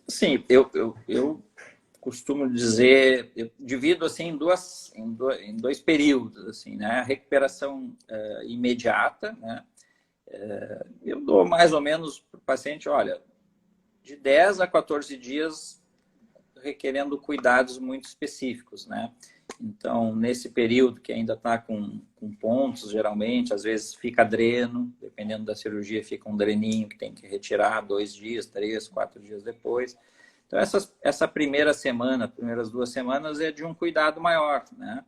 Sim, eu costumo dizer, eu divido assim em dois períodos, assim, né? A recuperação imediata, né? Eu dou mais ou menos para o paciente, olha, de 10 a 14 dias requerendo cuidados muito específicos, né? Então, nesse período que ainda está com pontos, geralmente, às vezes fica dreno, dependendo da cirurgia, fica um dreninho que tem que retirar 2 dias, 3, 4 dias depois. Então, essa primeira semana, primeiras 2 semanas, é de um cuidado maior, né?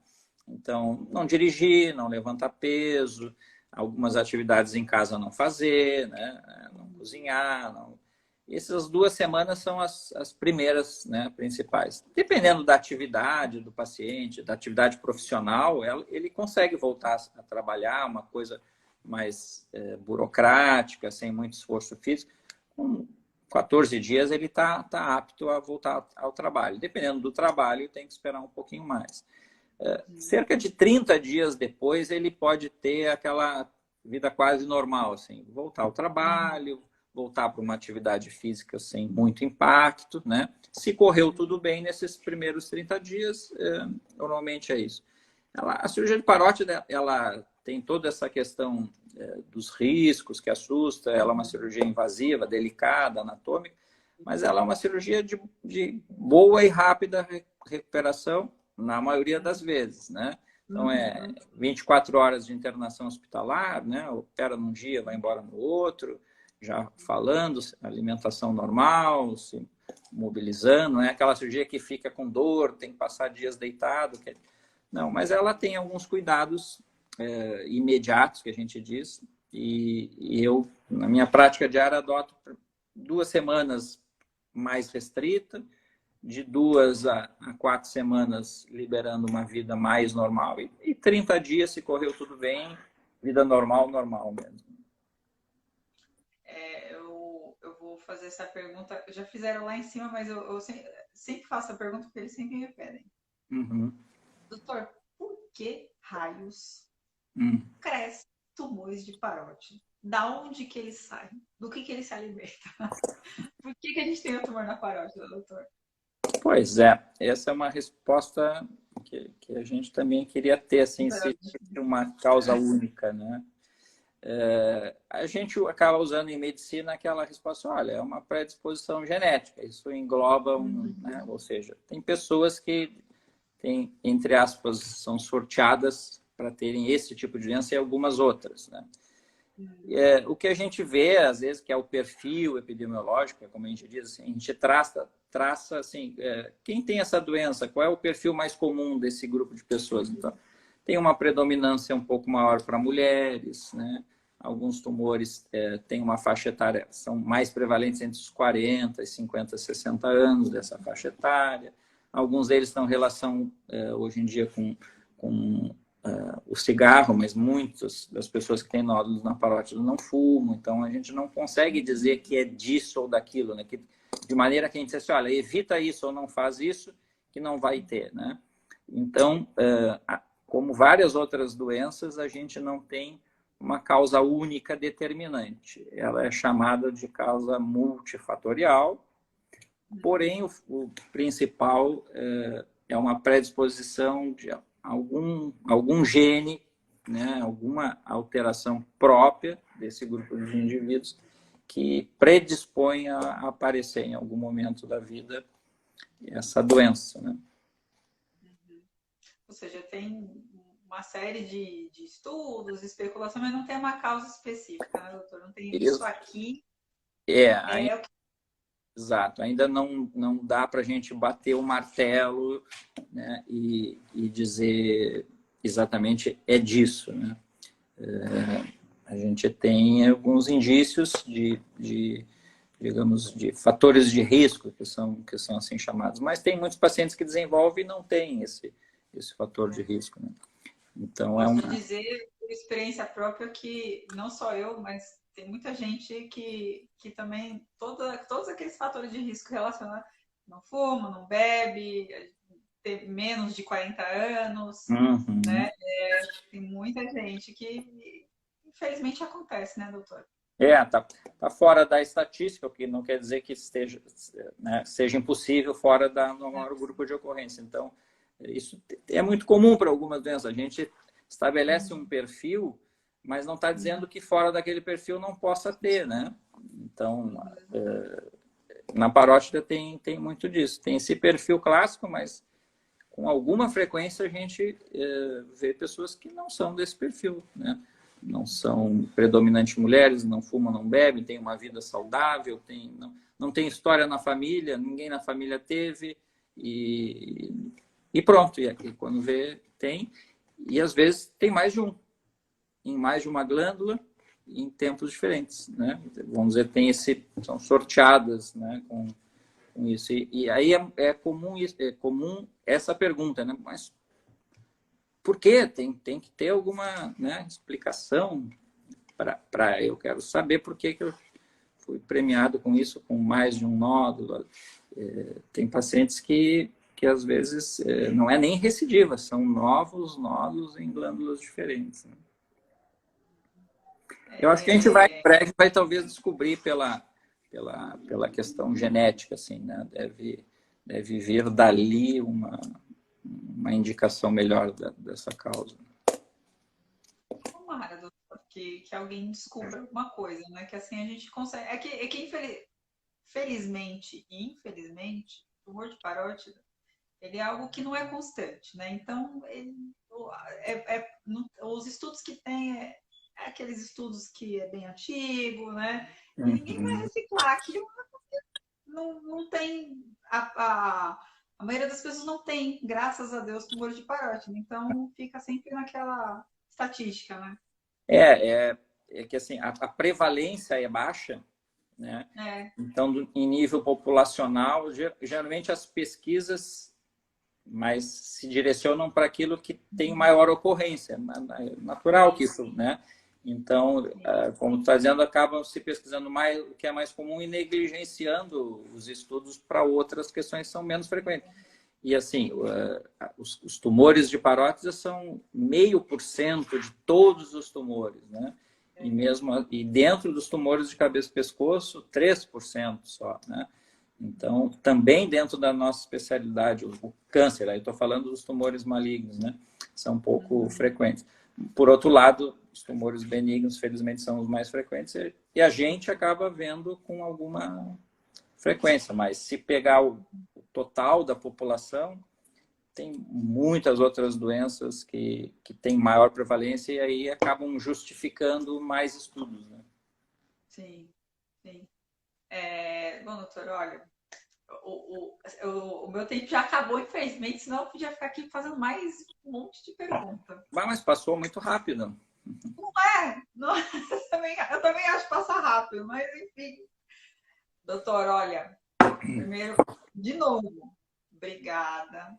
Então, não dirigir, não levantar peso, algumas atividades em casa não fazer, né? Não cozinhar, não... Essas 2 semanas são as primeiras, né, principais. Dependendo da atividade do paciente, da atividade profissional, ele consegue voltar a trabalhar, uma coisa mais burocrática, sem muito esforço físico. Com 14 dias ele tá apto a voltar ao trabalho. Dependendo do trabalho, tem que esperar um pouquinho mais. Cerca de 30 dias depois, ele pode ter aquela vida quase normal, assim, voltar ao trabalho, voltar para uma atividade física sem muito impacto, né? Se correu tudo bem nesses primeiros 30 dias, normalmente é isso. A cirurgia de parótide, ela tem toda essa questão dos riscos que assusta, ela é uma cirurgia invasiva, delicada, anatômica, mas ela é uma cirurgia de boa e rápida recuperação, na maioria das vezes, né? Então, 24 horas de internação hospitalar, né? Opera num dia, vai embora no outro, já falando, alimentação normal, se mobilizando, não é aquela cirurgia que fica com dor, tem que passar dias deitado. Não, mas ela tem alguns cuidados imediatos, que a gente diz, e eu, na minha prática diária, adoto 2 semanas mais restrita, de 2 a 4 semanas liberando uma vida mais normal. E 30 dias, se correu tudo bem, vida normal, normal mesmo. Eu vou fazer essa pergunta. Já fizeram lá em cima, mas eu sempre faço a pergunta porque eles sempre me pedem. Doutor, por que raios crescem tumores de parótide? Da onde que eles saem? Do que ele se alimenta? Por que a gente tem o tumor na parótide, doutor? Pois é, essa é uma resposta que a gente também queria ter, assim, se uma causa única, né? A gente acaba usando em medicina aquela resposta, olha, é uma predisposição genética, isso engloba né? Ou seja, tem pessoas que tem, entre aspas, são sorteadas para terem esse tipo de doença e algumas outras, né? O que a gente vê, às vezes, que é o perfil epidemiológico, como a gente diz, assim, a gente traça assim, quem tem essa doença, qual é o perfil mais comum desse grupo de pessoas. Então, tem uma predominância um pouco maior para mulheres, né? Alguns tumores têm uma faixa etária, são mais prevalentes entre os 40 e 50, 60 anos dessa faixa etária. Alguns deles estão em relação, hoje em dia, com o cigarro, mas muitas das pessoas que têm nódulos na parótide não fumam, então a gente não consegue dizer que é disso ou daquilo, né? Que, de maneira que a gente diz assim, olha, evita isso ou não faz isso, que não vai ter, né? Então, como várias outras doenças, a gente não tem uma causa única determinante. Ela é chamada de causa multifatorial, porém, o principal é uma predisposição de algum gene, né, alguma alteração própria desse grupo de indivíduos que predispõe a aparecer em algum momento da vida essa doença, né? Ou seja, tem uma série de estudos, especulação, mas não tem uma causa específica, né, doutor? Não tem isso aqui. Exato. Ainda não dá para a gente bater o martelo, né, e dizer exatamente é disso, né? A gente tem alguns indícios digamos, de fatores de risco que são assim chamados, mas tem muitos pacientes que desenvolvem e não têm esse fator de risco, né? Então Posso dizer por experiência própria que não só eu, mas tem muita gente que também todos aqueles fatores de risco relacionados, não fuma, não bebe, tem menos de 40 anos, né? Tem muita gente que infelizmente acontece, né, doutor? Tá fora da estatística, o que não quer dizer que né, seja impossível fora do maior grupo de ocorrência. Então, isso é muito comum para algumas doenças. A gente estabelece um perfil, mas não está dizendo que fora daquele perfil não possa ter, né? Então, na parótide tem muito disso. Tem esse perfil clássico, mas com alguma frequência a gente vê pessoas que não são desse perfil, né? Não são predominantes mulheres, não fumam, não bebem, têm uma vida saudável, não tem história na família, ninguém na família teve, e pronto. E aqui, quando vê, tem. E às vezes tem mais de um, em mais de uma glândula, em tempos diferentes, né? Vamos dizer, são sorteadas, né, com isso. E aí é comum essa pergunta, né? Mas por quê? Tem que ter alguma, né, explicação para eu quero saber por que eu fui premiado com isso, com mais de um nódulo. Tem pacientes que às vezes não é nem recidiva, são novos nódulos em glândulas diferentes, né? Eu acho que a gente vai, em breve, vai talvez descobrir pela questão genética, assim, né? Deve vir dali uma indicação melhor dessa causa. Tomara, doutor, que alguém descubra alguma coisa, né? Que assim a gente consegue. Felizmente e infelizmente, o tumor de parótida, ele é algo que não é constante, né? Então, os estudos que tem é aqueles estudos que é bem antigo, né? E ninguém vai reciclar aquilo, não tem a maioria das pessoas não tem, graças a Deus, tumor de parótida. Então, fica sempre naquela estatística, né? É que assim, a prevalência é baixa, né? Então, em nível populacional, geralmente as pesquisas mais se direcionam para aquilo que tem maior ocorrência. Natural que isso, né? Então, como tu está dizendo, acabam se pesquisando mais o que é mais comum e negligenciando os estudos para outras questões que são menos frequentes. E assim, os tumores de parótida são 0,5% de todos os tumores, né? E dentro dos tumores de cabeça e pescoço, 3% só, né? Então, também dentro da nossa especialidade, o câncer, aí estou falando dos tumores malignos, né? São pouco frequentes. Por outro lado, os tumores benignos, felizmente, são os mais frequentes e a gente acaba vendo com alguma frequência, mas se pegar o total da população, tem muitas outras doenças que têm maior prevalência e aí acabam justificando mais estudos, né? Sim, sim. Bom, doutor, olha, o meu tempo já acabou, infelizmente, senão eu podia ficar aqui fazendo mais um monte de perguntas. Mas passou muito rápido. Não, eu também acho que passa rápido, mas enfim. Doutor, olha, primeiro, de novo, obrigada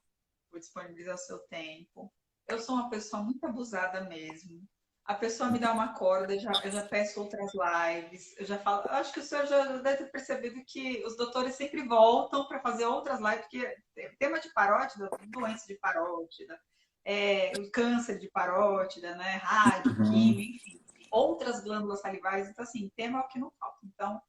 por disponibilizar o seu tempo. Eu sou uma pessoa muito abusada mesmo. A pessoa me dá uma corda, eu já peço outras lives, eu já falo. Eu acho que o senhor já deve ter percebido que os doutores sempre voltam para fazer outras lives, porque tema de parótida, doença de parótida, o câncer de parótida, né? Rádio, químio, enfim, outras glândulas salivares. Então, assim, tema é o que não falta. Então,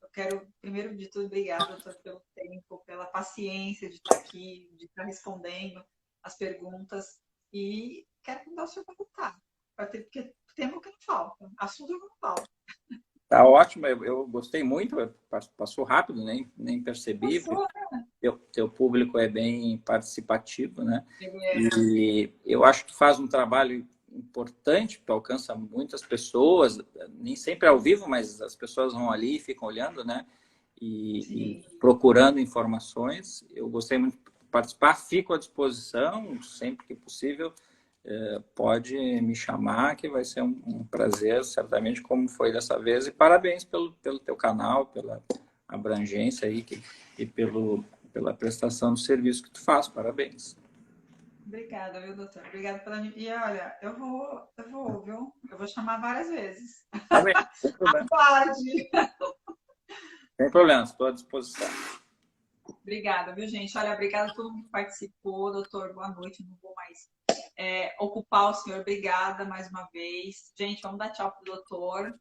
eu quero, primeiro de tudo, obrigada, doutor, pelo tempo, pela paciência de estar aqui, de estar respondendo as perguntas. E quero convidar o senhor para voltar, porque tema é o que não falta, assunto é o que não falta. Tá ótimo, eu gostei muito, passou rápido, nem percebi. Passou, né? Teu público é bem participativo, né? É. E eu acho que faz um trabalho importante, que alcança muitas pessoas, nem sempre ao vivo, mas as pessoas vão ali e ficam olhando, né? E procurando informações. Eu gostei muito de participar, fico à disposição, sempre que possível. Pode me chamar, que vai ser um prazer, certamente, como foi dessa vez. E parabéns pelo teu canal, pela abrangência aí e pela prestação do serviço que tu faz. Parabéns. Obrigada, viu, doutor? Obrigada pela. E olha, viu? Eu vou chamar várias vezes. Tá bem, sem problema. Pode. Sem problema, estou à disposição. Obrigada, viu, gente? Olha, obrigada a todo mundo que participou. Doutor, boa noite. Não vou mais ocupar o senhor. Obrigada mais uma vez. Gente, vamos dar tchau pro doutor.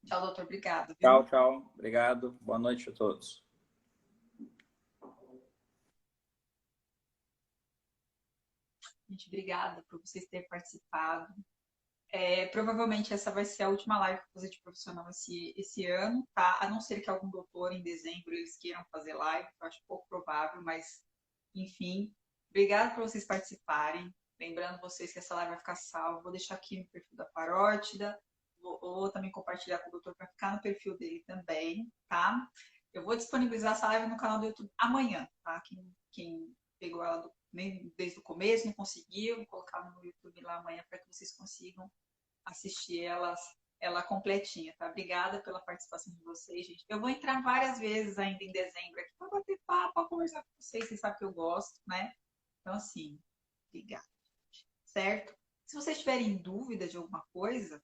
Tchau, doutor. Obrigada. Tchau, tchau. Obrigado. Boa noite a todos. Gente, obrigada por vocês terem participado. Provavelmente essa vai ser a última live que eu vou fazer de profissional esse ano, tá? A não ser que algum doutor em dezembro eles queiram fazer live, eu acho pouco provável, mas enfim. Obrigada por vocês participarem. Lembrando vocês que essa live vai ficar salva. Vou deixar aqui no perfil da Parótida. Vou também compartilhar com o doutor para ficar no perfil dele também, tá? Eu vou disponibilizar essa live no canal do YouTube amanhã, tá? Quem pegou ela desde o começo, não conseguiu, vou colocar no YouTube lá amanhã para que vocês consigam assistir ela completinha, tá? Obrigada pela participação de vocês, gente. Eu vou entrar várias vezes ainda em dezembro aqui para bater papo, para conversar com vocês sabem que eu gosto, né? Então, assim, obrigada, certo? Se vocês tiverem dúvida de alguma coisa,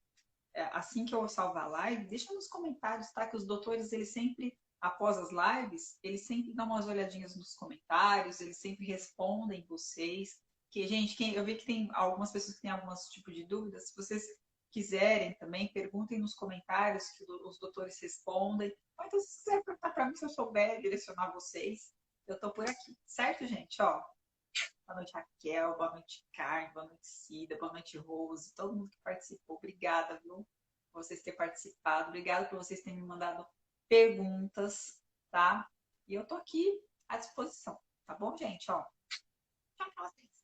assim que eu salvar a live, deixa nos comentários, tá? Que os doutores, eles sempre, após as lives, eles sempre dão umas olhadinhas nos comentários, eles sempre respondem vocês. Que, gente, eu vi que tem algumas pessoas que têm alguns tipos de dúvidas. Se vocês quiserem também, perguntem nos comentários que os doutores respondem. Ou então, se quiser perguntar para mim, se eu souber direcionar vocês, eu estou por aqui. Certo, gente? Ó, boa noite, Raquel. Boa noite, Carmen. Boa noite, Cida. Boa noite, Rose. Todo mundo que participou. Obrigada, viu? Por vocês terem participado. Obrigada por vocês terem me mandado perguntas, tá? E eu tô aqui à disposição. Tá bom, gente? Ó, tchau pra vocês.